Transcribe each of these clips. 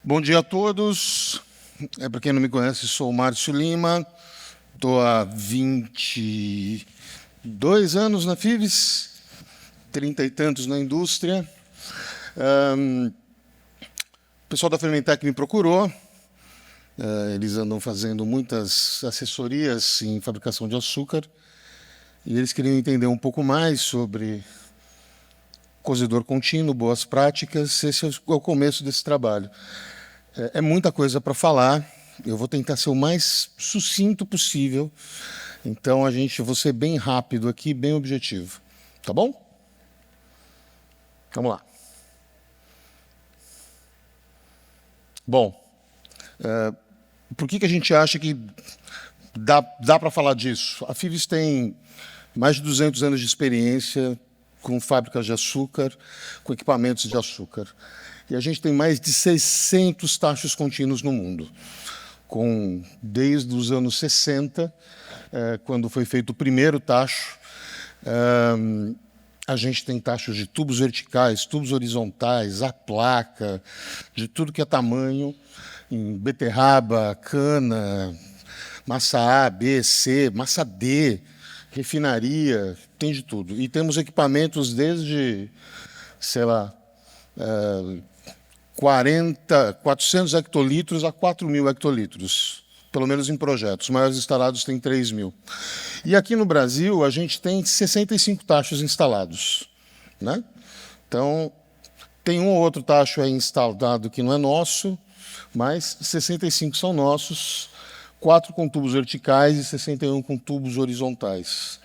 Bom dia a todos. Para quem não me conhece, sou o Márcio Lima. Estou há 22 anos na FIVES, 30 e tantos na indústria. O pessoal da Fermentec me procurou. Eles andam fazendo muitas assessorias em fabricação de açúcar. E eles queriam entender um pouco mais sobre cozedor contínuo, boas práticas. Esse é o começo desse trabalho. É muita coisa para falar. Eu vou tentar ser o mais sucinto possível. Então, vou ser bem rápido aqui, bem objetivo. Tá bom? Vamos lá. Bom, por que a gente acha que dá para falar disso? A FIVES tem mais de 200 anos de experiência com fábricas de açúcar, com equipamentos de açúcar. E a gente tem mais de 600 tachos contínuos no mundo, desde os anos 60, quando foi feito o primeiro tacho. A gente tem tachos de tubos verticais, tubos horizontais, a placa, de tudo que é tamanho, em beterraba, cana, massa A, B, C, massa D, refinaria, tem de tudo. E temos equipamentos desde, sei lá, 400 hectolitros a 4.000 hectolitros, pelo menos em projetos. Os maiores instalados têm 3.000. E aqui no Brasil, a gente tem 65 tachos instalados, né? Então, tem um ou outro tacho aí instalado que não é nosso, mas 65 são nossos, 4 com tubos verticais e 61 com tubos horizontais.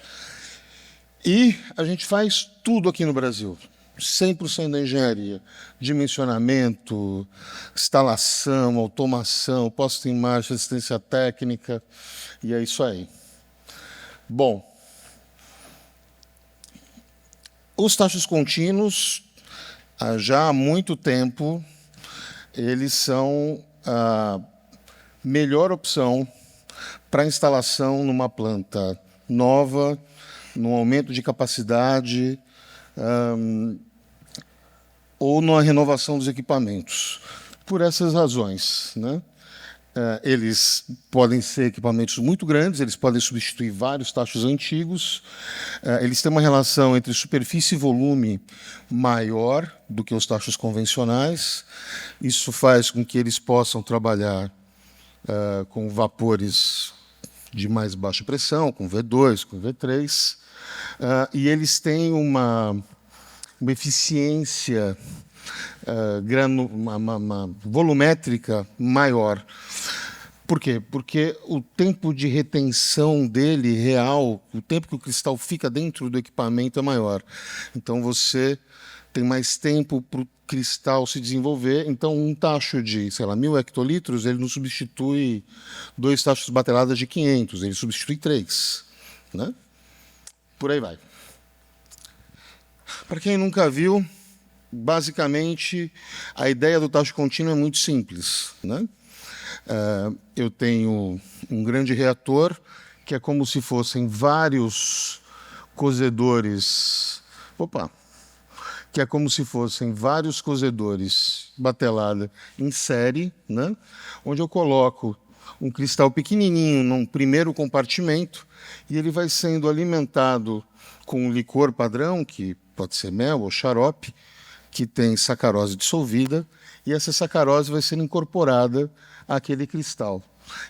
E a gente faz tudo aqui no Brasil. 100% da engenharia, dimensionamento, instalação, automação, posto em marcha, assistência técnica, e é isso aí. Bom, os tachos contínuos, já há muito tempo, eles são a melhor opção para instalação numa planta nova, num aumento de capacidade, ou na renovação dos equipamentos. Por essas razões, né? Eles podem ser equipamentos muito grandes, eles podem substituir vários tachos antigos, eles têm uma relação entre superfície e volume maior do que os tachos convencionais. Isso faz com que eles possam trabalhar com vapores de mais baixa pressão, com V2, com V3, e eles têm uma eficiência uma volumétrica maior. Por quê? Porque o tempo de retenção dele real, o tempo que o cristal fica dentro do equipamento é maior. Então, você tem mais tempo para o cristal se desenvolver. Então, um tacho de, sei lá, 1.000 hectolitros, ele não substitui 2 tachos bateladas de 500, ele substitui 3. Né? Por aí vai. Para quem nunca viu, basicamente, a ideia do tacho contínuo é muito simples, né? Eu tenho um grande reator, que é como se fossem vários cozedores... que é como se fossem vários cozedores batelada em série, né? Onde eu coloco um cristal pequenininho num primeiro compartimento e ele vai sendo alimentado com um licor padrão, que pode ser mel ou xarope, que tem sacarose dissolvida, e essa sacarose vai sendo incorporada àquele cristal.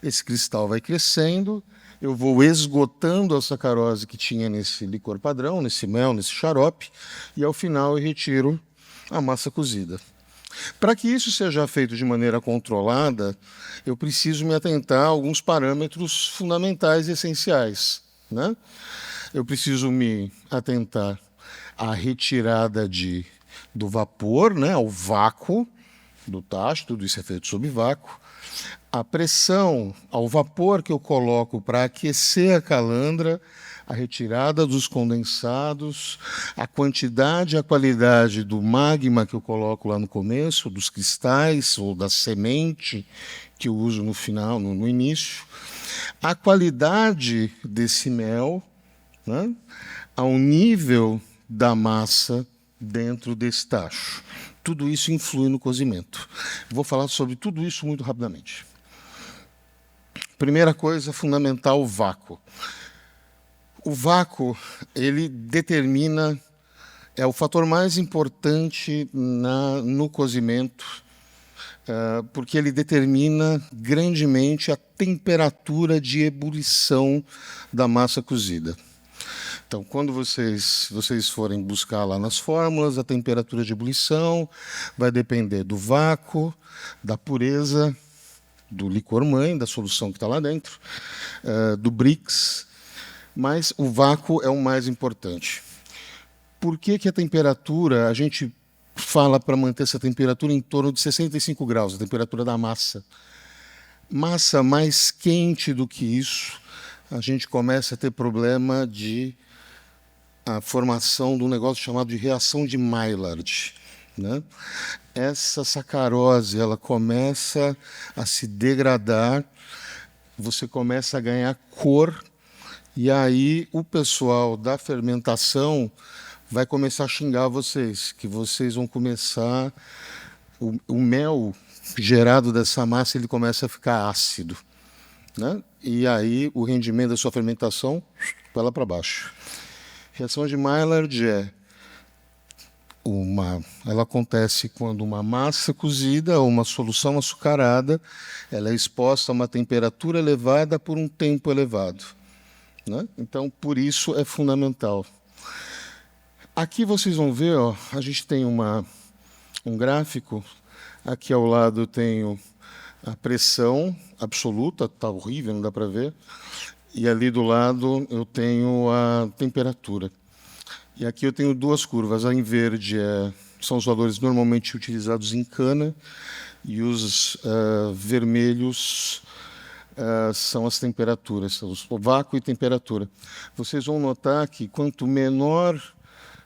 Esse cristal vai crescendo, eu vou esgotando a sacarose que tinha nesse licor padrão, nesse mel, nesse xarope, e ao final eu retiro a massa cozida. Para que isso seja feito de maneira controlada, eu preciso me atentar a alguns parâmetros fundamentais e essenciais, né? Eu preciso me atentar à retirada do vapor, né, ao vácuo do tacho, tudo isso é feito sob vácuo, a pressão, ao vapor que eu coloco para aquecer a calandra, a retirada dos condensados, a quantidade e a qualidade do magma que eu coloco lá no começo, dos cristais ou da semente que eu uso no final, no início, a qualidade desse mel, né, ao nível da massa dentro desse tacho. Tudo isso influi no cozimento. Vou falar sobre tudo isso muito rapidamente. Primeira coisa fundamental, o vácuo. O vácuo, ele determina, é o fator mais importante no cozimento, porque ele determina grandemente a temperatura de ebulição da massa cozida. Então, quando vocês forem buscar lá nas fórmulas, a temperatura de ebulição vai depender do vácuo, da pureza, do licor-mãe, da solução que está lá dentro, do Brix, mas o vácuo é o mais importante. Por que a temperatura, a gente fala para manter essa temperatura em torno de 65 graus, a temperatura da massa. Massa mais quente do que isso, a gente começa a ter problema de a formação de um negócio chamado de reação de Maillard, né? Essa sacarose, ela começa a se degradar, você começa a ganhar cor, e aí o pessoal da fermentação vai começar a xingar vocês, que vocês vão começar... O mel gerado dessa massa, ele começa a ficar ácido, né? E aí o rendimento da sua fermentação vai lá para baixo. Reação de Maillard ela acontece quando uma massa cozida ou uma solução açucarada ela é exposta a uma temperatura elevada por um tempo elevado, né? Então, por isso é fundamental. Aqui vocês vão ver, ó, a gente tem um gráfico. Aqui ao lado eu tenho a pressão absoluta, está horrível, não dá para ver. E ali do lado eu tenho a temperatura. E aqui eu tenho duas curvas. A em verde são os valores normalmente utilizados em cana, e os vermelhos são as temperaturas, são o vácuo e temperatura. Vocês vão notar que quanto menor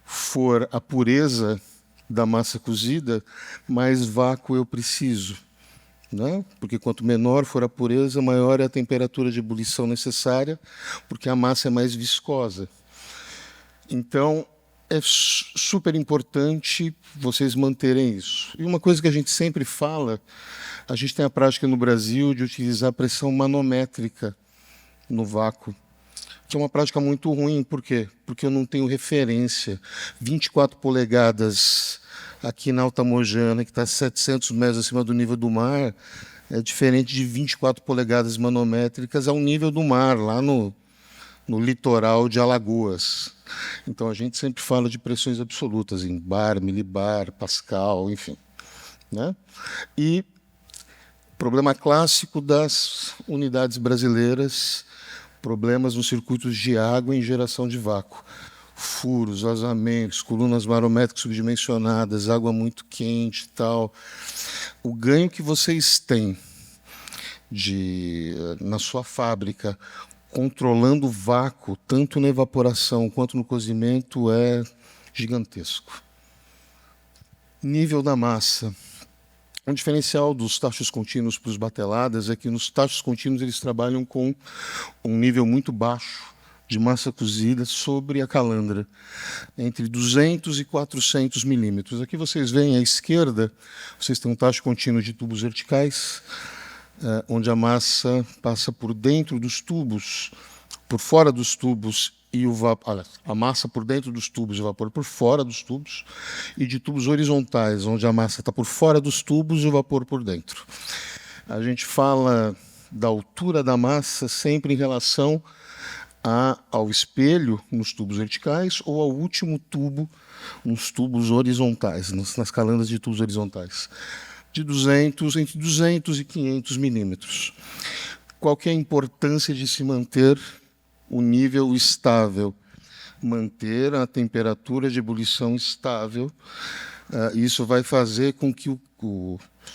for a pureza da massa cozida, mais vácuo eu preciso, né? Porque quanto menor for a pureza, maior é a temperatura de ebulição necessária, porque a massa é mais viscosa. Então, é super importante vocês manterem isso. E uma coisa que a gente sempre fala, a gente tem a prática no Brasil de utilizar pressão manométrica no vácuo, que é uma prática muito ruim. Por quê? Porque eu não tenho referência. 24 polegadas aqui na Alta Mojana, que está 700 metros acima do nível do mar, é diferente de 24 polegadas manométricas ao nível do mar, lá no litoral de Alagoas. Então, a gente sempre fala de pressões absolutas, em bar, milibar, pascal, enfim, né? E problema clássico das unidades brasileiras, problemas nos circuitos de água em geração de vácuo. Furos, vazamentos, colunas barométricas subdimensionadas, água muito quente e tal. O ganho que vocês têm na sua fábrica, controlando o vácuo, tanto na evaporação quanto no cozimento, é gigantesco. Nível da massa. Um diferencial dos tachos contínuos para os bateladas é que nos tachos contínuos eles trabalham com um nível muito baixo de massa cozida sobre a calandra, entre 200 e 400 milímetros. Aqui vocês veem à esquerda, vocês têm um tacho contínuo de tubos verticais, onde a massa passa por dentro dos tubos, por fora dos tubos, e a massa por dentro dos tubos e o vapor por fora dos tubos, e de tubos horizontais, onde a massa está por fora dos tubos e o vapor por dentro. A gente fala da altura da massa sempre em relação ao espelho nos tubos verticais ou ao último tubo nos tubos horizontais, nas calandras de tubos horizontais, entre 200 e 500 milímetros. Qual que é a importância de se manter o nível estável? Manter a temperatura de ebulição estável. Isso vai fazer com que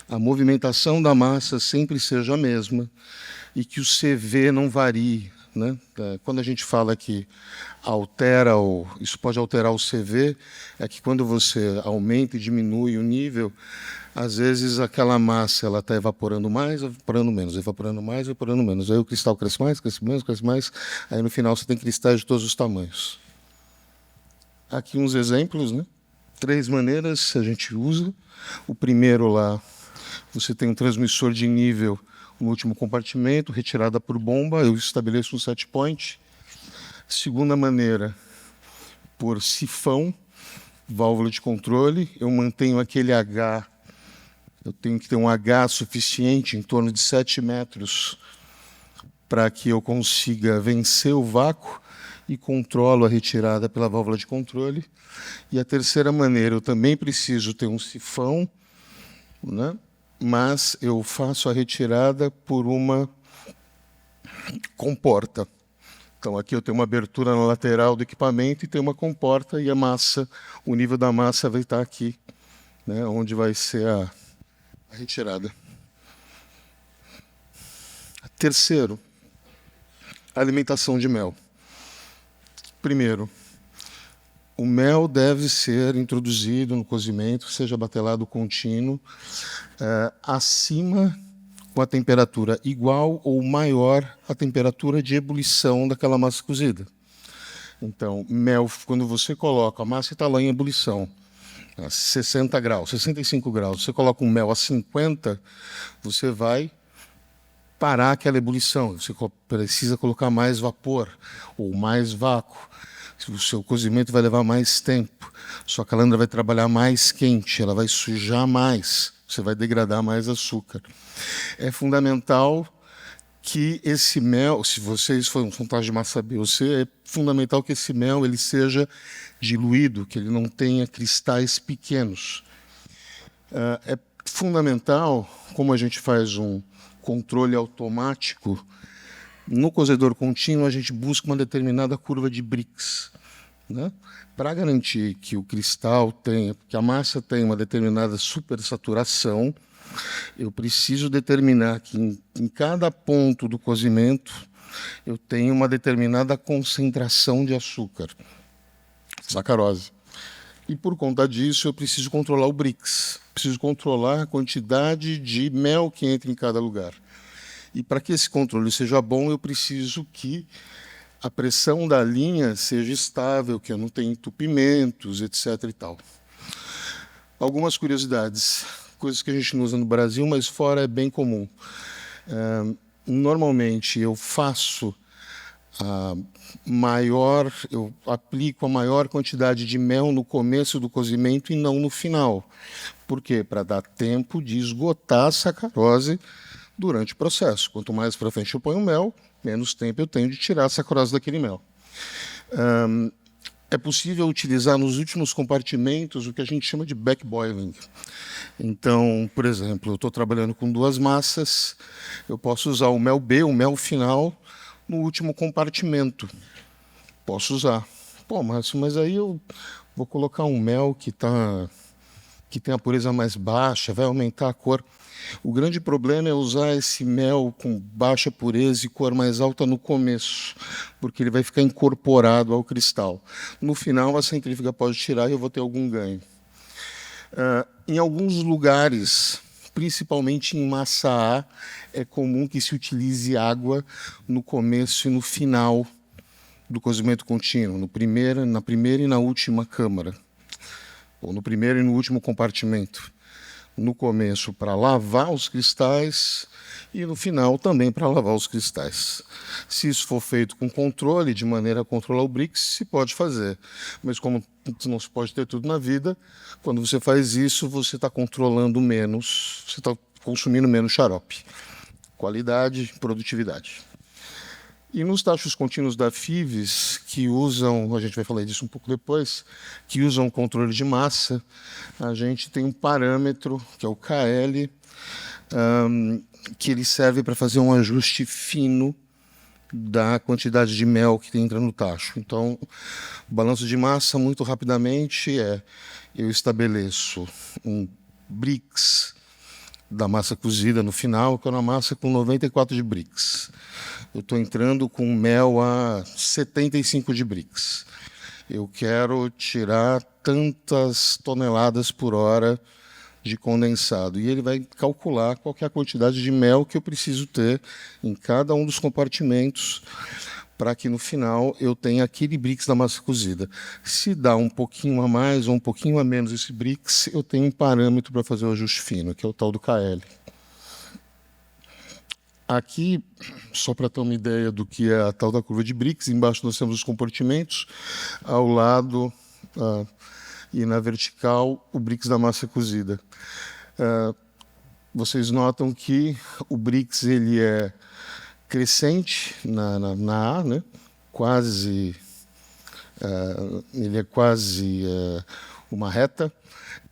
a movimentação da massa sempre seja a mesma e que o CV não varie, né? Quando a gente fala que isso pode alterar o CV, é que quando você aumenta e diminui o nível, às vezes aquela massa ela está evaporando mais, evaporando menos, evaporando mais, evaporando menos. Aí o cristal cresce mais, cresce menos, cresce mais. Aí no final você tem cristais de todos os tamanhos. Aqui uns exemplos, né? 3 maneiras a gente usa. O primeiro lá, você tem um transmissor de nível no último compartimento, retirada por bomba, eu estabeleço um set point. Segunda maneira, por sifão, válvula de controle, eu mantenho aquele H, eu tenho que ter um H suficiente, em torno de 7 metros, para que eu consiga vencer o vácuo e controlo a retirada pela válvula de controle. E a terceira maneira, eu também preciso ter um sifão, né? Mas eu faço a retirada por uma comporta. Então, aqui eu tenho uma abertura na lateral do equipamento e tem uma comporta, e a massa, o nível da massa vai estar aqui, né, onde vai ser a retirada. Terceiro, alimentação de mel. Primeiro, o mel deve ser introduzido no cozimento, seja batelado contínuo, acima com a temperatura igual ou maior à temperatura de ebulição daquela massa cozida. Então, mel, quando você coloca, a massa está lá em ebulição, a 60 graus, 65 graus, você coloca um mel a 50, você vai parar aquela ebulição, você precisa colocar mais vapor ou mais vácuo. O seu cozimento vai levar mais tempo, sua calandra vai trabalhar mais quente, ela vai sujar mais, você vai degradar mais açúcar. É fundamental que esse mel, se vocês forem um de massa BOC, é fundamental que esse mel ele seja diluído, que ele não tenha cristais pequenos. É fundamental, como a gente faz um controle automático, no cozedor contínuo a gente busca uma determinada curva de Brix, né? Para garantir que o cristal tenha, que a massa tenha uma determinada supersaturação, eu preciso determinar que em cada ponto do cozimento eu tenho uma determinada concentração de açúcar, sacarose. E por conta disso eu preciso controlar o Brix, preciso controlar a quantidade de mel que entra em cada lugar. E para que esse controle seja bom, eu preciso que a pressão da linha seja estável, que eu não tenha entupimentos, etc. e tal. Algumas curiosidades, coisas que a gente não usa no Brasil, mas fora é bem comum. Normalmente eu faço eu aplico a maior quantidade de mel no começo do cozimento e não no final. Por quê? Para dar tempo de esgotar a sacarose durante o processo. Quanto mais para frente eu ponho mel, menos tempo eu tenho de tirar a sacarose daquele mel. É possível utilizar nos últimos compartimentos o que a gente chama de back boiling. Então, por exemplo, eu estou trabalhando com 2 massas, eu posso usar o mel B, o mel final, no último compartimento. Posso usar. Pô, Márcio, mas aí eu vou colocar um mel que tem a pureza mais baixa, vai aumentar a cor. O grande problema é usar esse mel com baixa pureza e cor mais alta no começo, porque ele vai ficar incorporado ao cristal. No final, a centrífuga pode tirar e eu vou ter algum ganho. Em alguns lugares, principalmente em massa A, é comum que se utilize água no começo e no final do cozimento contínuo, na primeira e na última câmara, ou no primeiro e no último compartimento. No começo para lavar os cristais e no final também para lavar os cristais. Se isso for feito com controle, de maneira a controlar o Brix, se pode fazer. Mas como não se pode ter tudo na vida, quando você faz isso, você está controlando menos, você está consumindo menos xarope. Qualidade, produtividade. E nos tachos contínuos da FIVES, que usam, a gente vai falar disso um pouco depois, que usam controle de massa, a gente tem um parâmetro, que é o KL, que ele serve para fazer um ajuste fino da quantidade de mel que entra no tacho. Então, o balanço de massa, muito rapidamente, eu estabeleço um Brix da massa cozida no final, que é uma massa com 94 de Brix. Eu estou entrando com mel a 75 de Brix. Eu quero tirar tantas toneladas por hora de condensado. E ele vai calcular qual que é a quantidade de mel que eu preciso ter em cada um dos compartimentos para que no final eu tenha aquele brix da massa cozida. Se dá um pouquinho a mais ou um pouquinho a menos esse brix, eu tenho um parâmetro para fazer o ajuste fino, que é o tal do KL. Aqui, só para ter uma ideia do que é a tal da curva de Brix, embaixo nós temos os compartimentos, ao lado e na vertical o Brix da massa cozida. Vocês notam que o Brix ele é crescente na A, né? Ele é quase uma reta.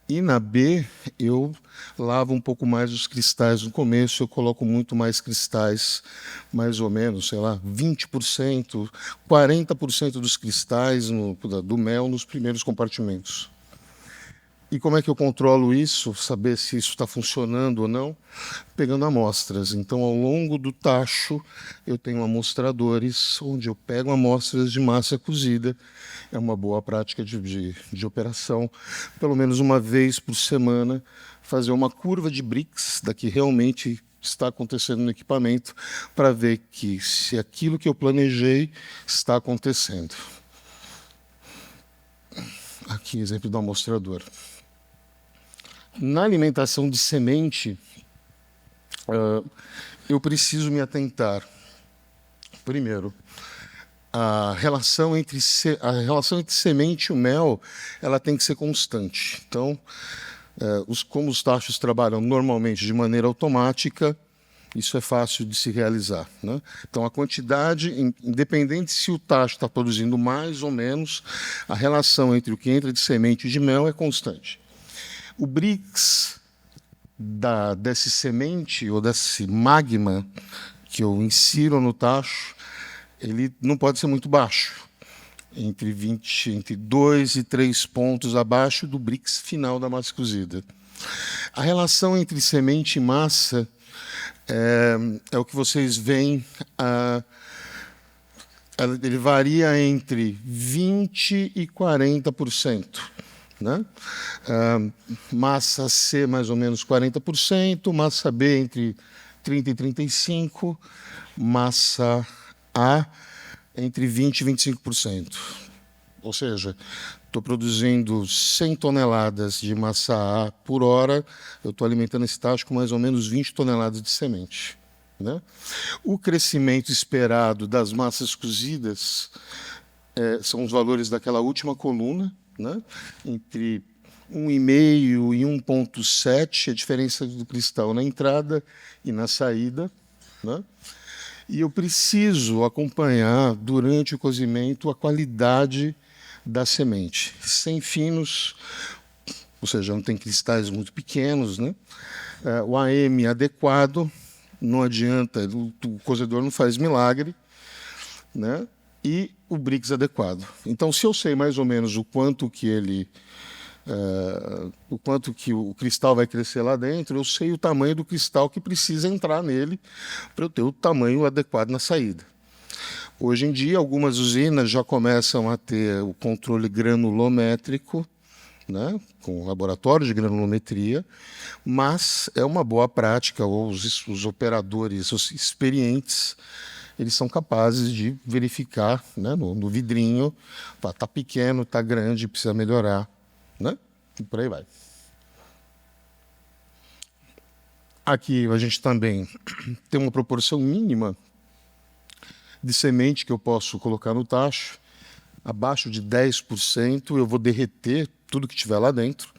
E na B, eu lavo um pouco mais os cristais. No começo, eu coloco muito mais cristais, mais ou menos, sei lá, 20%, 40% dos cristais do mel nos primeiros compartimentos. E como é que eu controlo isso, saber se isso está funcionando ou não? Pegando amostras. Então, ao longo do tacho, eu tenho amostradores, onde eu pego amostras de massa cozida. É uma boa prática de operação. Pelo menos uma vez por semana, fazer uma curva de Brix, da que realmente está acontecendo no equipamento, para ver que se aquilo que eu planejei está acontecendo. Aqui, exemplo do amostrador. Na alimentação de semente, eu preciso me atentar, primeiro, a relação entre semente e o mel, ela tem que ser constante. Então, como os tachos trabalham normalmente de maneira automática, isso é fácil de se realizar, né? Então, a quantidade, independente se o tacho está produzindo mais ou menos, a relação entre o que entra de semente e de mel é constante. O Brix desse semente ou desse magma que eu insiro no tacho, ele não pode ser muito baixo, entre 2 e 3 pontos abaixo do Brix final da massa cozida. A relação entre semente e massa é o que vocês veem, ele varia entre 20% e 40%. Né? Massa C, mais ou menos 40%, massa B entre 30% e 35%, massa A entre 20% e 25%. Ou seja, estou produzindo 100 toneladas de massa A por hora, eu estou alimentando esse tacho com mais ou menos 20 toneladas de semente. Né? O crescimento esperado das massas cozidas são os valores daquela última coluna, né? Entre 1,5 e 1,7, a diferença do cristal na entrada e na saída. Né? E eu preciso acompanhar, durante o cozimento, a qualidade da semente. Sem finos, ou seja, não tem cristais muito pequenos. Né? O AM adequado, não adianta, o cozedor não faz milagre. Né? E o Brix adequado. Então, se eu sei mais ou menos o quanto que o cristal vai crescer lá dentro, eu sei o tamanho do cristal que precisa entrar nele para eu ter o tamanho adequado na saída. Hoje em dia, algumas usinas já começam a ter o controle granulométrico, né, com laboratório de granulometria, mas é uma boa prática, ou os operadores, os experientes, eles são capazes de verificar, né, no vidrinho, está pequeno, está grande, precisa melhorar. Né? E por aí vai. Aqui a gente também tem uma proporção mínima de semente que eu posso colocar no tacho. Abaixo de 10% eu vou derreter tudo que tiver lá dentro.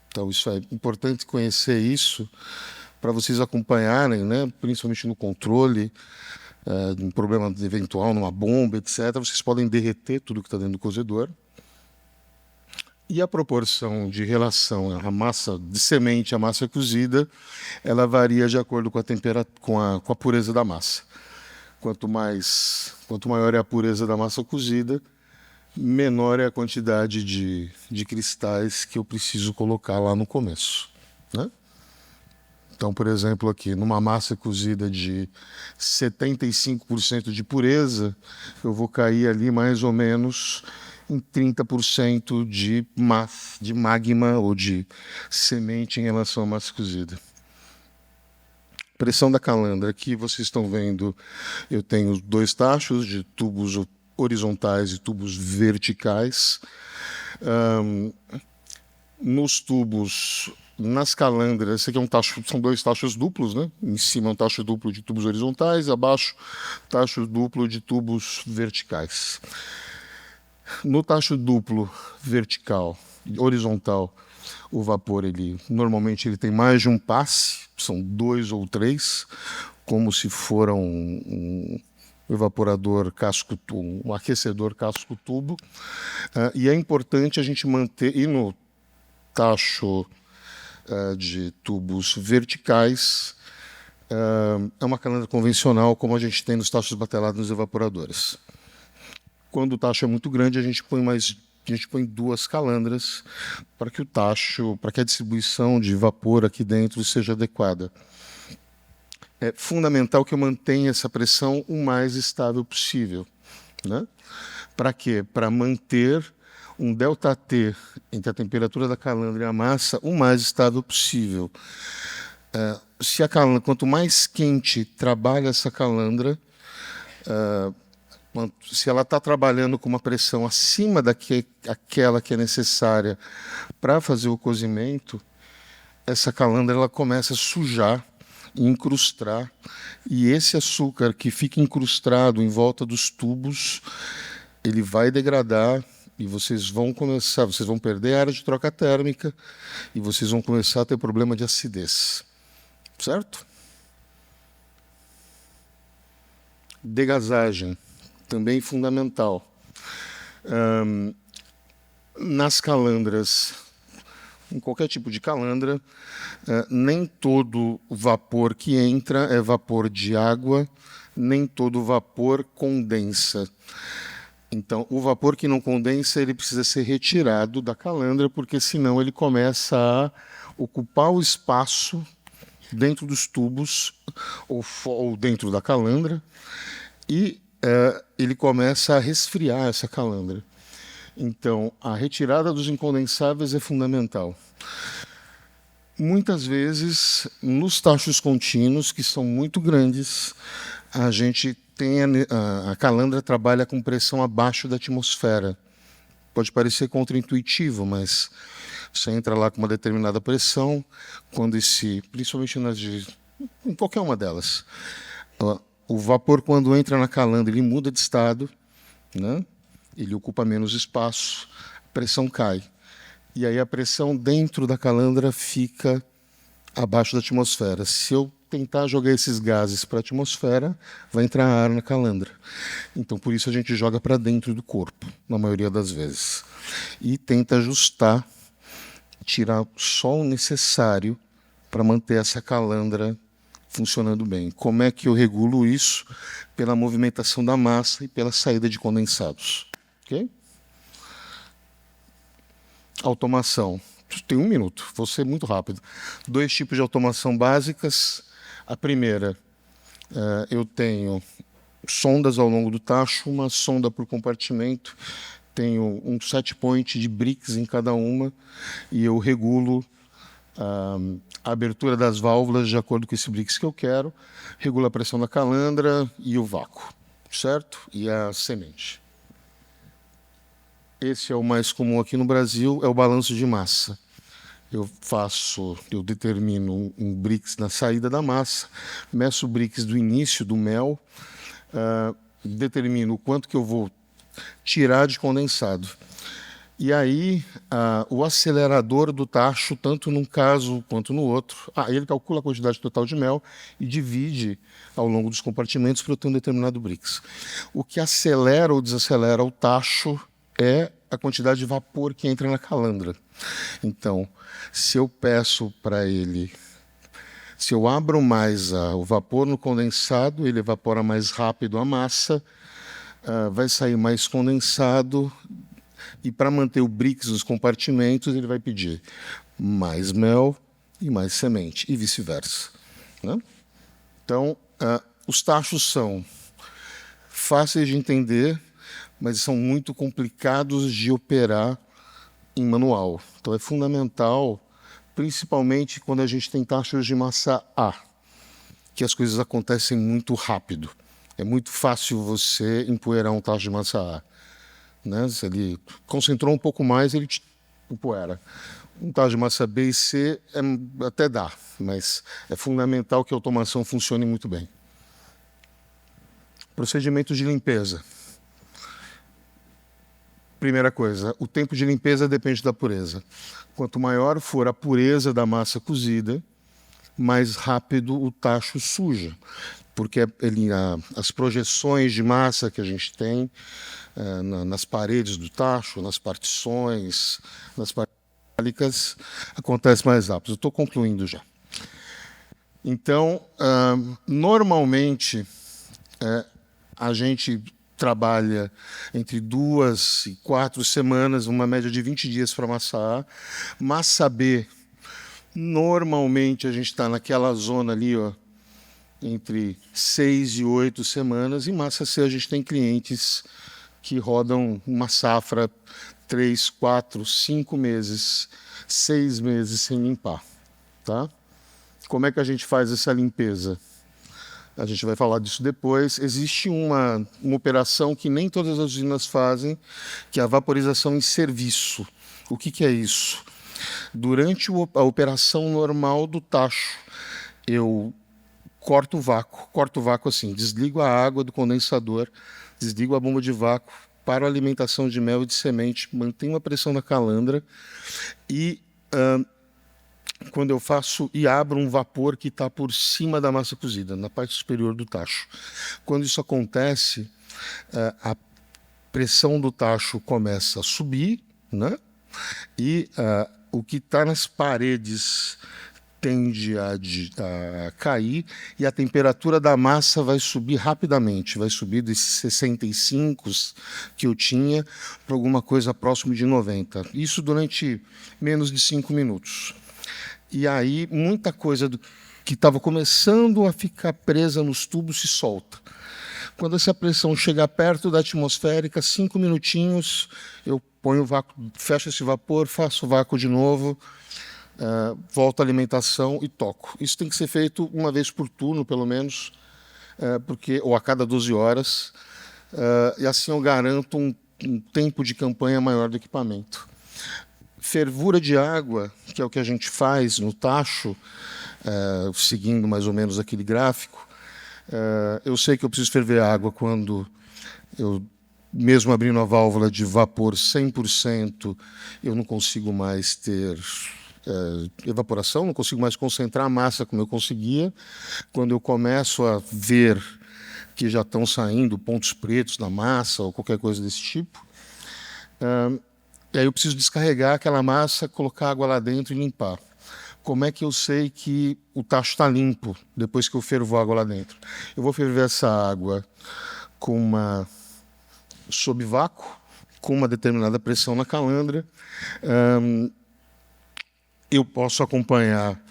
Então isso é importante conhecer isso para vocês acompanharem, né? Principalmente no controle, de um problema eventual numa bomba, etc. Vocês podem derreter tudo que está dentro do cozedor. E a proporção de relação à massa de semente à massa cozida, ela varia de acordo com a temperatura, com a pureza da massa. Quanto maior é a pureza da massa cozida, menor é a quantidade de cristais que eu preciso colocar lá no começo. Né? Então, por exemplo, aqui, numa massa cozida de 75% de pureza, eu vou cair ali mais ou menos em 30% de magma ou de semente em relação à massa cozida. pressão da calandra. Aqui vocês estão vendo, eu tenho 2 tachos de tubos horizontais e tubos verticais. Nos tubos, nas calandras, esse aqui é um tacho, são 2 tachos duplos, né? Em cima um tacho duplo de tubos horizontais, abaixo tacho duplo de tubos verticais. No tacho duplo vertical, horizontal, o vapor normalmente ele tem mais de um passe, são 2 ou 3, como se for um evaporador casco-tubo, um aquecedor casco-tubo. E é importante a gente manter, e no tacho de tubos verticais, é uma calandra convencional, como a gente tem nos tachos batelados nos evaporadores. Quando o tacho é muito grande, a gente põe 2 calandras para que a distribuição de vapor aqui dentro seja adequada. É fundamental que eu mantenha essa pressão o mais estável possível, né? Para quê? Para manter um ΔT entre a temperatura da calandra e a massa o mais estável possível. Quanto mais quente trabalha essa calandra, se ela está trabalhando com uma pressão acima daquela que é necessária para fazer o cozimento, essa calandra ela começa a sujar e incrustar, e esse açúcar que fica incrustado em volta dos tubos, ele vai degradar e vocês vão perder a área de troca térmica e vocês vão começar a ter problema de acidez. Certo? Degasagem, também fundamental. Nas calandras, em qualquer tipo de calandra, nem todo vapor que entra é vapor de água, nem todo vapor condensa. Então, o vapor que não condensa, ele precisa ser retirado da calandra, porque senão ele começa a ocupar o espaço dentro dos tubos ou dentro da calandra, e ele começa a resfriar essa calandra. Então, a retirada dos incondensáveis é fundamental. Muitas vezes, nos tachos contínuos, que são muito grandes, a gente tem a calandra trabalha com pressão abaixo da atmosfera. Pode parecer contraintuitivo, mas você entra lá com uma determinada pressão, principalmente em qualquer uma delas, o vapor, quando entra na calandra, ele muda de estado, né? Ele ocupa menos espaço, a pressão cai. E aí a pressão dentro da calandra fica abaixo da atmosfera. Se eu tentar jogar esses gases para a atmosfera, vai entrar ar na calandra. Então, por isso a gente joga para dentro do corpo, na maioria das vezes. E tenta ajustar, tirar só o necessário para manter essa calandra funcionando bem. Como é que eu regulo isso? Pela movimentação da massa e pela saída de condensados. Ok? Automação. Tem 1 minuto, vou ser muito rápido. 2 tipos de automação básicas. A primeira, eu tenho sondas ao longo do tacho, uma sonda por compartimento, tenho um set point de bricks em cada uma, e eu regulo a abertura das válvulas de acordo com esse bricks que eu quero, regulo a pressão da calandra e o vácuo, certo? E a semente. Esse é o mais comum aqui no Brasil, é o balanço de massa. Eu determino um brix na saída da massa, meço o brix do início do mel, determino o quanto que eu vou tirar de condensado. E aí, o acelerador do tacho, tanto num caso quanto no outro, ele calcula a quantidade total de mel e divide ao longo dos compartimentos para eu ter um determinado brix. O que acelera ou desacelera o tacho é a quantidade de vapor que entra na calandra. Então, se eu peço para ele, se eu abro mais o vapor no condensado, ele evapora mais rápido a massa, vai sair mais condensado, e para manter o brix nos compartimentos, ele vai pedir mais mel e mais semente, e vice-versa, né? Então, os tachos são fáceis de entender, mas são muito complicados de operar em manual. Então, é fundamental, principalmente quando a gente tem tachos de massa A. que as coisas acontecem muito rápido. É muito fácil você empoeirar um tacho de massa A, né? Se ele concentrou um pouco mais, ele te empoeira. Um tacho de massa B e C até dá, mas é fundamental que a automação funcione muito bem. Procedimentos de limpeza. Primeira coisa, o tempo de limpeza depende da pureza. Quanto maior for a pureza da massa cozida, mais rápido o tacho suja, porque as projeções de massa que a gente tem nas paredes do tacho, nas partições, nas metálicas, acontece mais rápido. Eu estou concluindo já. Então, normalmente, a gente trabalha entre 2 e 4 semanas, uma média de 20 dias para amassar. Massa B, normalmente a gente está naquela zona ali, ó, entre 6 e 8 semanas. E massa C a gente tem clientes que rodam uma safra 3, 4, 5 meses, 6 meses sem limpar. Tá? Como é que a gente faz essa limpeza? A gente vai falar disso depois. Existe uma operação que nem todas as usinas fazem, que é a vaporização em serviço. O que é isso? Durante a operação normal do tacho, eu corto o vácuo assim, desligo a água do condensador, desligo a bomba de vácuo, paro a alimentação de mel e de semente, mantenho a pressão na calandra e quando eu faço e abro um vapor que está por cima da massa cozida, na parte superior do tacho. Quando isso acontece, a pressão do tacho começa a subir, né? E o que está nas paredes tende a cair e a temperatura da massa vai subir rapidamente, vai subir desses 65 que eu tinha para alguma coisa próximo de 90. Isso durante menos de 5 minutos. E aí muita coisa que estava começando a ficar presa nos tubos se solta. Quando essa pressão chega perto da atmosférica, 5 minutinhos, eu ponho o vácuo, fecho esse vapor, faço o vácuo de novo, volto à alimentação e toco. Isso tem que ser feito uma vez por turno, pelo menos, ou a cada 12 horas, e assim eu garanto um tempo de campanha maior do equipamento. Fervura de água, que é o que a gente faz no tacho, seguindo mais ou menos aquele gráfico. Eu sei que eu preciso ferver a água quando eu, mesmo abrindo a válvula de vapor 100%, eu não consigo mais ter evaporação, não consigo mais concentrar a massa como eu conseguia. Quando eu começo a ver que já estão saindo pontos pretos na massa ou qualquer coisa desse tipo, e aí eu preciso descarregar aquela massa, colocar água lá dentro e limpar. Como é que eu sei que o tacho está limpo depois que eu fervo a água lá dentro? Eu vou ferver essa água sob vácuo, com uma determinada pressão na calandra. Eu posso acompanhar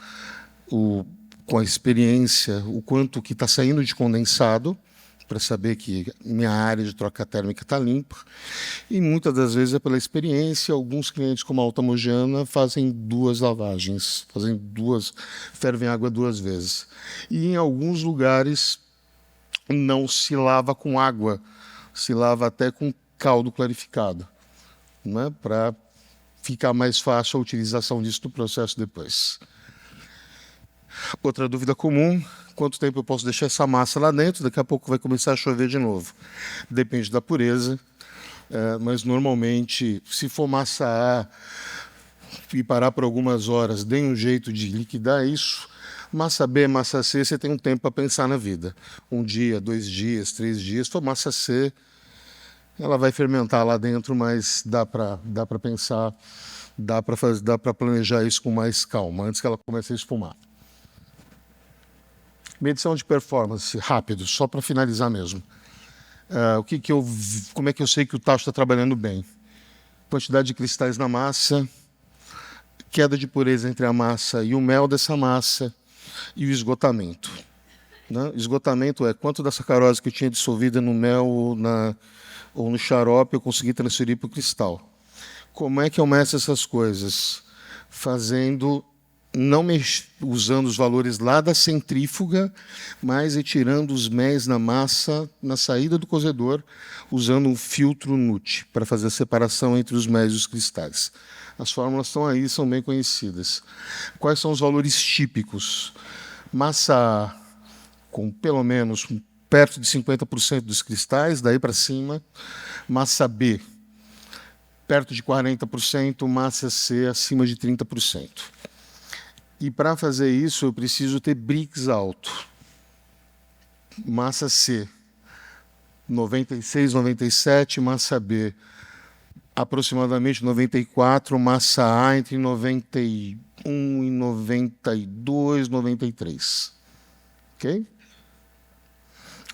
com a experiência o quanto que está saindo de condensado, para saber que minha área de troca térmica está limpa. E muitas das vezes é pela experiência. Alguns clientes, como a Alta Mogiana, fazem 2 lavagens, fervem água 2 vezes. E em alguns lugares não se lava com água, se lava até com caldo clarificado, né, para ficar mais fácil a utilização disso no processo depois. Outra dúvida comum: quanto tempo eu posso deixar essa massa lá dentro? Daqui a pouco vai começar a chover de novo. Depende da pureza, mas normalmente, se for massa A e parar por algumas horas, dê um jeito de liquidar isso. Massa B, massa C, você tem um tempo para pensar na vida. 1 dia, 2 dias, 3 dias. Se for massa C, ela vai fermentar lá dentro, mas dá para pensar, dá para planejar isso com mais calma, antes que ela comece a esfumar. Medição de performance, rápido, só para finalizar mesmo. Como é que eu sei que o tacho está trabalhando bem? Quantidade de cristais na massa, queda de pureza entre a massa e o mel dessa massa e o esgotamento. Né? Esgotamento é quanto da sacarose que eu tinha dissolvida no mel ou no xarope eu consegui transferir para o cristal. Como é que eu meço essas coisas? Fazendo não usando os valores lá da centrífuga, mas retirando os méis na massa na saída do cozedor, usando um filtro NUT para fazer a separação entre os méis e os cristais. As fórmulas estão aí, são bem conhecidas. Quais são os valores típicos? Massa com pelo menos perto de 50% dos cristais, daí para cima. Massa B, perto de 40%, massa C acima de 30%. E para fazer isso, eu preciso ter Brix alto. Massa C, 96, 97, massa B, aproximadamente 94, massa A entre 91 e 92, 93. Ok?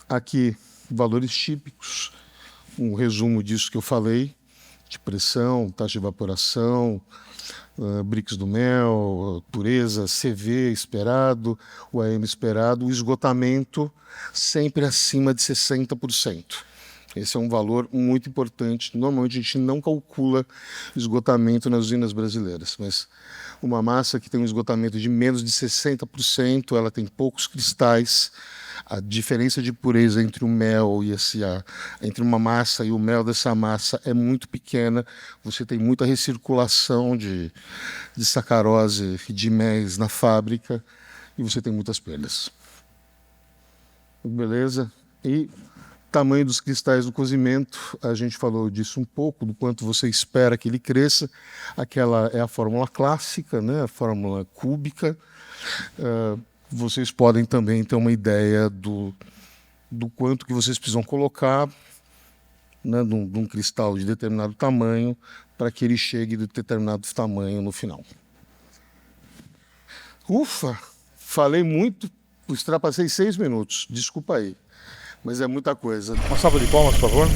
Aqui, valores típicos, um resumo disso que eu falei, de pressão, taxa de evaporação, Brix do mel, pureza, CV esperado, o AM esperado, o esgotamento sempre acima de 60%. Esse é um valor muito importante. Normalmente a gente não calcula esgotamento nas usinas brasileiras, mas uma massa que tem um esgotamento de menos de 60%, ela tem poucos cristais, a diferença de pureza entre o mel e entre uma massa e o mel dessa massa é muito pequena. Você tem muita recirculação de sacarose e de méis na fábrica e você tem muitas perdas. Beleza? E tamanho dos cristais do cozimento, a gente falou disso um pouco, do quanto você espera que ele cresça. Aquela é a fórmula clássica, né? A fórmula cúbica. Vocês podem também ter uma ideia do quanto que vocês precisam colocar, né, de um cristal de determinado tamanho para que ele chegue de determinado tamanho no final. Ufa! Falei muito, extrapacei 6 minutos. Desculpa aí, mas é muita coisa. Uma salva de palmas, por favor.